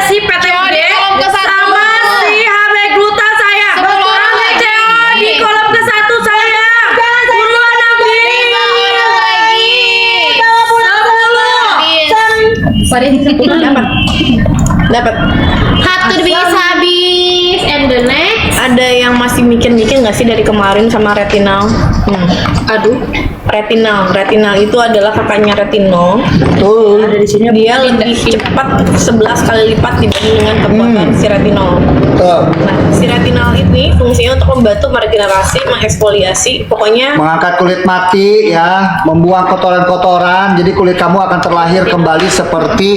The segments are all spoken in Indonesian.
si PTMD di kolom ke satu. sama si HB Gluta saya. Sama CO di kolom ke satu saya. Buruan ambil. Dapat. Satu bisa habis. And the next. Ada yang masih mikir-mikir nggak sih dari kemarin sama retinal? Aduh. Retinal itu adalah kakaknya retinol. Betul. Dia lebih cepat 11 kali lipat dibanding dengan kekuatan si retinol. Betul. Nah, si retinal ini fungsinya untuk membantu meregenerasi, mengeksfoliasi, pokoknya Mengangkat kulit mati ya, membuang kotoran-kotoran, jadi kulit kamu akan terlahir kembali seperti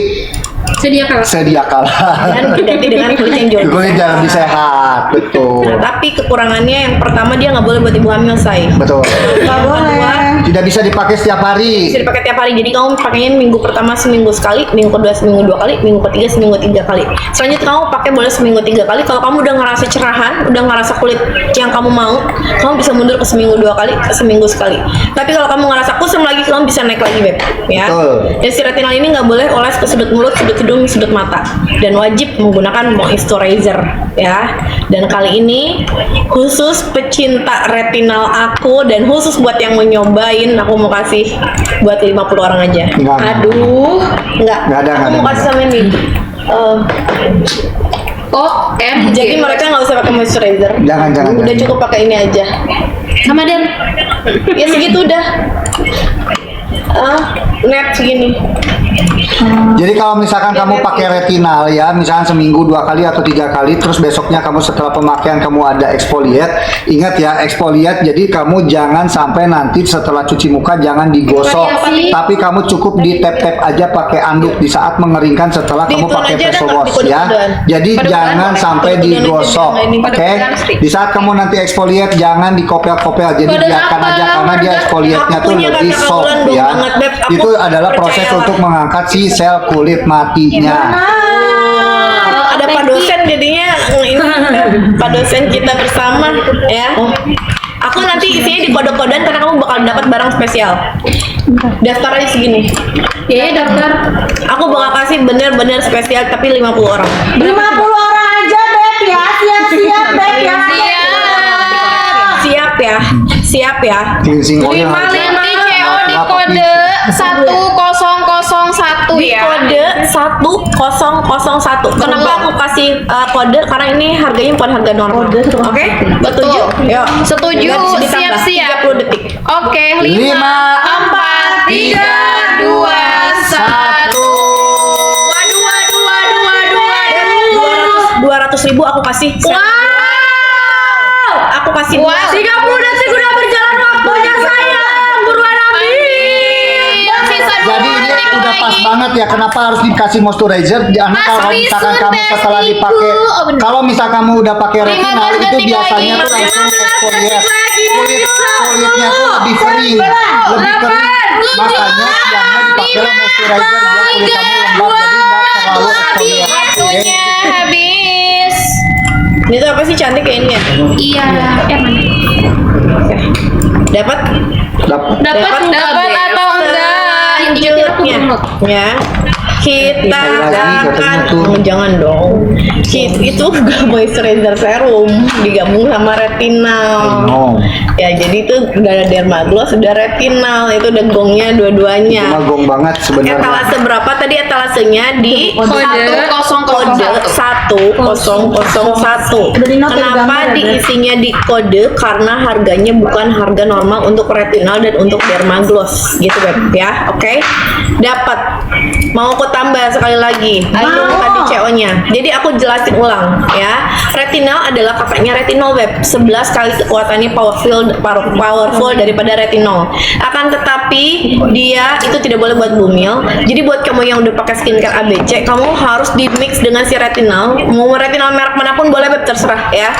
Sedia kala. sedia kala. dan diganti dengan kulit yang jauh. Kulit jangan lebih sehat, betul. Nah, tapi kekurangannya yang pertama dia nggak boleh buat ibu hamil, say. Betul. Nggak boleh. Tidak bisa dipakai setiap hari. Bisa dipakai tiap hari. Jadi kamu pakainya minggu pertama seminggu sekali, minggu kedua seminggu 2 kali, minggu ketiga seminggu 3 kali. Selanjutnya kamu pakai boleh seminggu 3 kali. Kalau kamu udah ngerasa cerahan, udah ngerasa kulit yang kamu mau, kamu bisa mundur ke seminggu 2 kali, ke seminggu sekali. Tapi kalau kamu ngerasa kusam lagi, kamu bisa naik lagi, Beb. Ya. Betul. Dan si retinal ini nggak boleh oles ke sudut mulut, sudut hidung, sudut mata. Dan wajib menggunakan moisturizer, ya. Dan kali ini khusus pecinta retinal aku dan khusus buat yang mau nyobain, aku mau kasih buat 50 orang aja. Enggak. Aduh, enggak. Nggak ada, Aku nggak mau ada. kasih sama ini. Jadi OMG. mereka nggak usah pakai moisturizer. Jangan. Udah cukup pakai ini aja. Sama Dan. Ya segitu udah. Net segini. Jadi kalau misalkan kamu pakai retinal ya, misalkan seminggu 2 kali atau 3 kali, terus besoknya kamu setelah pemakaian kamu ada exfoliate, ingat ya exfoliate. Jadi kamu jangan sampai nanti setelah cuci muka jangan digosok, Eksfoliasi. tapi kamu cukup di tap-tap aja pakai anduk di saat mengeringkan setelah kamu Dituan pakai aja dah, facial Kak, wash di ya. kode-kodean. Jadi Kode-kodean jangan apa? sampai Kode-kodean aja digosok, jangan ini, oke? kode-kodean pasti. Di saat kamu nanti exfoliate jangan dikopel-kopel, jadi Kode biarkan apa? aja karena dia exfoliate-nya Aku tuh punya lebih kata soft Bulan dong ya. banget, Beb. Aku Itu adalah proses percaya. untuk mengangkat si sel kulit matinya. Ada Pak dosen jadinya ini Pak dosen kita bersama ya. Aku nanti isinya di kode-kodean karena kamu bakal dapat barang spesial. Daftar aja segini. Ya, daftar. Aku bakal kasih bener-bener spesial tapi 50 orang. 50 orang aja, Beb ya. Siap-siap, Beb ya. Siap ya. Siap ya. Cleansing oil Nanti harus- CO di kode 1001 Di ya. kode 1001. Kenapa aku kasih kode? Karena ini harganya bukan harga normal. Oke? Setuju? Yuk. Setuju. Nggak bisa ditambah. Siap-siap. 30 detik. Oke, 5, 4, 3, 2, 1. Waduh, waduh, waduh, waduh, waduh. 200.000 aku kasih. Wow. Aku kasih Wow. 30 detik udah berjalan waktunya sayang. Buruan ambil. Sisa Jadi ini udah pas banget ya. Kenapa harus dikasih moisturizer? Karena Mas kalau misalkan Wisun, kamu best setelah ibu. dipakai, Oh, bener. kalau misal kamu udah pakai 15 retinal itu detik biasanya lagi. tuh langsung 15 exfoliate. detik lagi. Kulitnya tuh lebih kering, lebih kering. Makanya siangnya dipakailah moisturizer biar kulit kamu lembab, jadi nggak terlalu exfoliate. Oke? Waktunya habis. Ini tuh apa sih cantik kayak ini ya? Iya. Mana? Dapat? Dapat atau enggak? Selanjutnya ya. Kita Sekali lagi katanya tuh. jangan dong. Itu gak moisturizer serum digabung sama retinal. No. Ya jadi itu udah ada dermagloss, udah retinal, itu udah gongnya dua-duanya. Cuma gong banget sebenarnya. Etalase berapa tadi etalasenya di Kode 1001. Udah di-note ya, Kenapa gambar ya, diisinya di kode? Karena harganya bukan harga normal untuk retinal dan untuk dermagloss gitu Beb ya. Oke. Dapat. Mau aku tambah sekali lagi. Itu tadi CO-nya. Jadi aku jelasin ulang ya. Retinal adalah kakaknya retinol Beb. 11 kali kekuatannya powerful daripada retinol. Akan tetapi dia itu tidak boleh buat bumil. Jadi buat kamu yang udah pakai skincare ABC, kamu harus di mix dengan si retinal. Mau retinal merek manapun boleh Beb, terserah ya.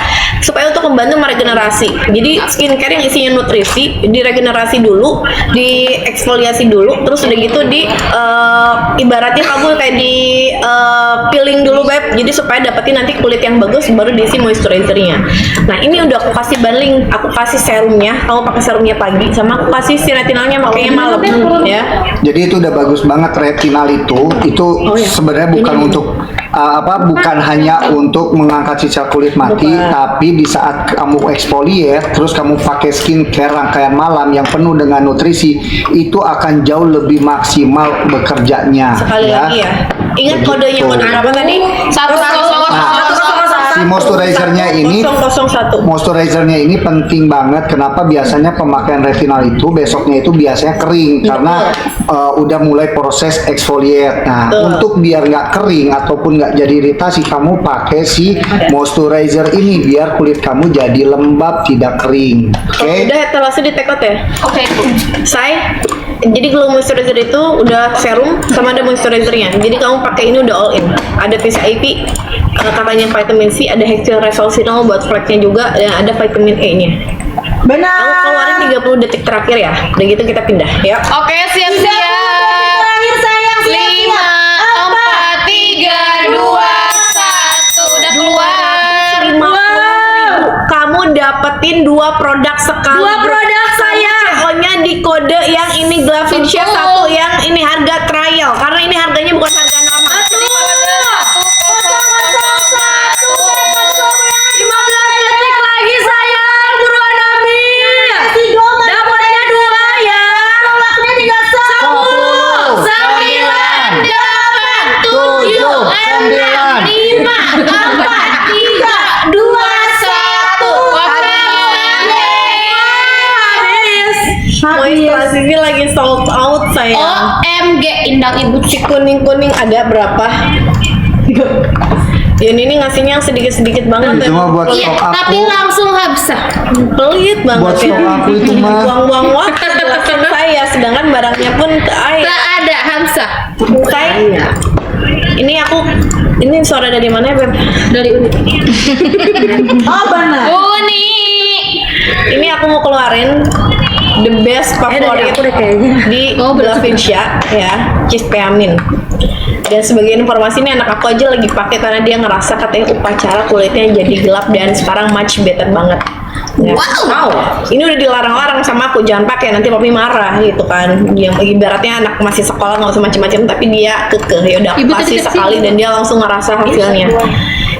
Supaya untuk membantu meregenerasi. Jadi skincare yang isinya nutrisi diregenerasi dulu, dieksfoliasi dulu, terus udah gitu di ibaratnya kamu kayak di peeling dulu Beb. Jadi supaya dapetin nanti kulit yang bagus baru diisi moisturizernya. Nah ini udah aku kasih bundling, aku kasih serumnya, kamu pakai serumnya pagi, sama aku kasih si retinalnya makanya malam ya. Jadi itu udah bagus banget retinal itu sebenarnya bukan untuk bukan hanya untuk mengangkat sisa kulit mati, tapi di saat kamu exfoliate terus kamu pakai skincare rangkaian malam yang penuh dengan nutrisi, itu akan jauh lebih maksimal bekerjanya. Sekali lagi ya. Ingat kodenya kode berapa tadi? 101. Si moisturizernya ini 001. Moisturizernya ini penting banget. Kenapa? Biasanya pemakaian retinal itu besoknya itu biasanya kering karena udah mulai proses exfoliate. Nah, untuk biar nggak kering ataupun nggak jadi iritasi, kamu pakai si moisturizer ini biar kulit kamu jadi lembab, tidak kering. Oke? Udah etalase di take out ya? Oke. Jadi glow moisturizer itu udah serum sama ada moisturizernya. Jadi kamu pakai ini udah all in. Ada PCIP, katanya vitamin C, ada hexylresolsinol buat fleknya juga, dan ada vitamin E-nya. Benar. Kamu keluarin 30 detik terakhir ya. Udah gitu kita pindah ya. Oke, siap-siap. Terakhir sayang. 5, 4, 3, 2, 1. Udah keluar. 50.000. Kamu dapetin 2 produk sekali. 2 produk saya. CO-nya di kode yang ini Glavincia, satu yang ini harga trial. Karena ini harganya bukan harga normal. 15 detik lagi sayang, buruan ambil. Dapatnya 2 ya. Tolaknya tinggal 10, 9, 8, 7, 6, 5, 4, 3, 2, 1. Moisturizernya lagi sold out sayang. OMG, Indang Ibu Si kuning-kuning ada berapa? Dan ini ngasihnya yang sedikit-sedikit banget. Itu mah buat Iya, stok tapi aku. langsung habis. Pelit banget Buat stok aku itu mah. Buang-buang waktu jelasin saya, sedangkan barangnya pun Tak ada Hamzah. saya. Ini suara dari mana ya Beb? Dari Uni. Oh benar. Uni. Ini aku mau keluarin the best favorit di Glavincia ya, Cispeamin. Dan sebagai informasi ini anak aku aja lagi pakai karena dia ngerasa katanya upacara kulitnya jadi gelap dan sekarang much better banget. Ya. Wow. Ini udah dilarang-larang sama aku, jangan pakai nanti papi marah gitu kan. Yang ibaratnya anak masih sekolah nggak usah macem-macem, tapi dia kekeh ya udah aku Ibu kasih tadi sekali dan dia langsung ngerasa hasilnya.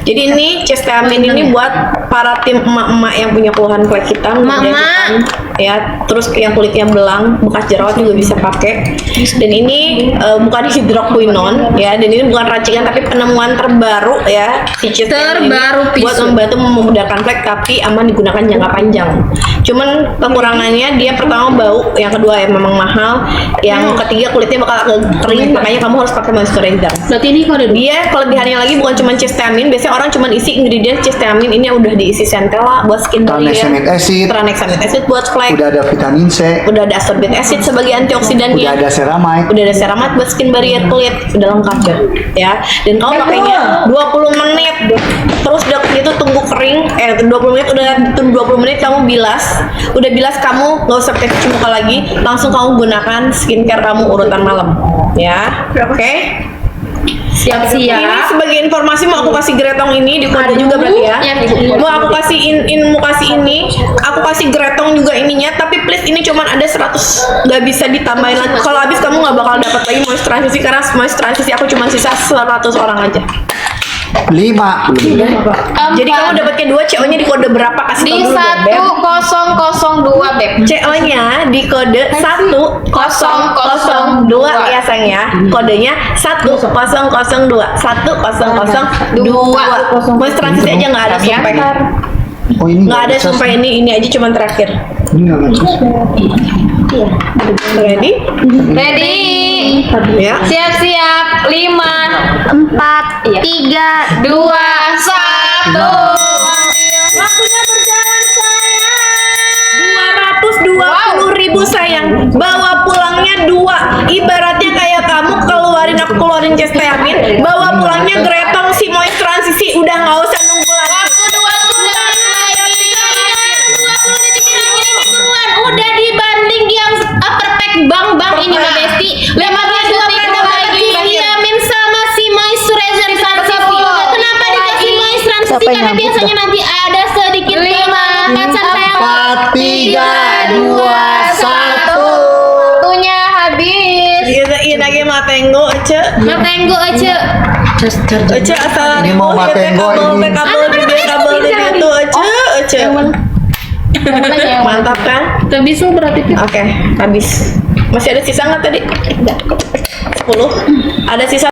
Jadi ini Cispeamin ini buat para tim emak-emak yang punya keluhan kulit hitam, Mama. hitam, ya, terus yang kulitnya belang, bekas jerawat juga bisa pakai. Dan ini bukan hidroquinone ya, dan ini bukan racikan tapi penemuan terbaru ya, si Cispeamin ini Terbaru buat pisu. membantu memudahkan flek tapi aman digunakan jangka panjang. Cuman kekurangannya dia pertama bau, yang kedua ya memang mahal, yang ketiga kulitnya bakal agak kering, makanya kamu harus pakai moisturizer. Berarti ini kode Dia kelebihannya lagi bukan cuma Cispeamin, biasanya orang cuma isi ingredient Cispeamin, ini udah diisi centella buat skin barrier, Tranexamic acid. tranexamic acid buat flek, Udah ada vitamin C, udah ada ascorbic acid sebagai antioksidannya, udah ada ceramide. udah ada ceramide buat skin barrier kulit, udah lengkap deh ya. Dan kamu pakainya 20 menit terus udah itu tunggu kering, 20 menit udah 20 menit kamu bilas, udah bilas kamu nggak usah pakai cuci muka lagi, langsung kamu gunakan skincare kamu urutan malam ya. Oke. Ini siap-siap. sebagai informasi mau aku kasih gretong ini di kode juga berarti ya. Ya, Ibu. Mau aku kasih mau kasih ini, aku kasih gretong juga ininya, tapi please ini cuman ada 100, nggak bisa ditambahin lagi. Kalau habis kamu nggak bakal dapat lagi moisturizasi karena moisturizasi aku cuma sisa 100 orang aja. 5 Jadi kamu dapatnya 2, CO-nya di kode berapa? Kasih Di tau dulu dong, Beb. 1002 Beb. CO-nya di kode 1002 ya sayang ya. Kodenya 1002. 1002. Moisturizasi aja nggak ada sumpah. Oh ini Nggak ada sumpah ini aja cuman terakhir. Ini nggak ngecas. Ready? Ready? Ya. Siap-siap. 5, 4, 3, 2, 1. Waktunya berjalan sayang. 220.000 sayang. Bawa pulangnya 2. Ibaratnya kayak kamu aku keluarin Cispeamin, bawa pulangnya gretong si moisturizasi, udah nggak usah nunggu lagi. Waktu 20 detik lagi. 20 detik lagi nih buruan. Udah dibanding yang perfect bang ini Mbak Besti. 15 detik lagi. Diamin sama si moisturizer karena nyambut biasanya dah. nanti ada sedikit 5, 4 sampai 4, 3, 2, 1. Waktunya habis. Iya lagi matenggo ce. Matenggo aja. Ce asal Ini mau matenggo ini. kabel di dia tuh ce. Mantap kan? Habis lu berarti. Oke, habis. Masih ada sisa nggak tadi? 10. Ada sisa